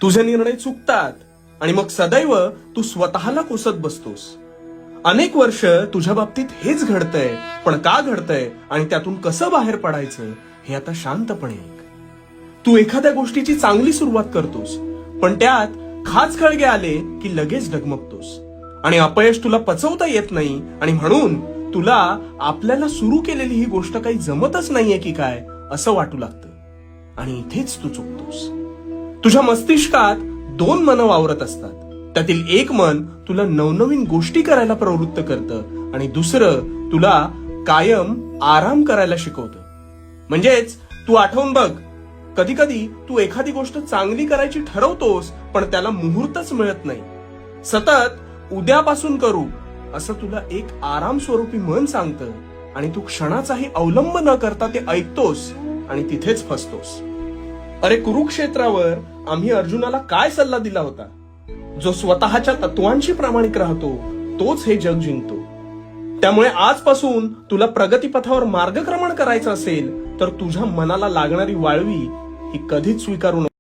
तुझे निर्णय चुकतात आणि मग सदैव तू स्वतःला कोसत बसतोस. अनेक वर्ष तुझ्या बाबतीत हेच घडतंय, पण का घडतंय आणि त्यातून कसं बाहेर पडायचं हे आता शांतपणे ऐक. तू एखाद्या गोष्टीची चांगली सुरुवात करतोस, पण त्यात खाचखळगे आले की लगेच डगमगतोस आणि अपयश तुला पचवता येत नाही आणि म्हणून तुला आपल्याला सुरू केलेली ही गोष्ट काही जमतच नाहीये की काय असं वाटू लागतं. आणि इथेच तू चुकतोस. तुझ्या मस्तिष्कात दोन मनं वावरत असतात. त्यातील एक मन तुला नवनवीन गोष्टी करायला प्रवृत्त करतं आणि दुसरं तुला कायम आराम करायला शिकवतं. म्हणजेच तू आठवून बघ, कधी कधी तू एखादी गोष्ट चांगली करायची ठरवतोस, पण त्याला मुहूर्तच मिळत नाही. सतत उद्यापासून करू असं तुला एक आराम स्वरूपी मन सांगतं आणि तू क्षणाचाही अवलंब न करता ते ऐकतोस आणि तिथेच फसतोस. अरे कुरुक्षेत्रावर आम्ही अर्जुनाला काय सल्ला दिला होता? जो स्वतःच्या तत्वांशी प्रामाणिक राहतो तोच हे जग जिंकतो. त्यामुळे आजपासून तुला प्रगतीपथावर मार्गक्रमण करायचं असेल तर तुझ्या मनाला लागणारी वाळवी ही कधीच स्वीकारू नको.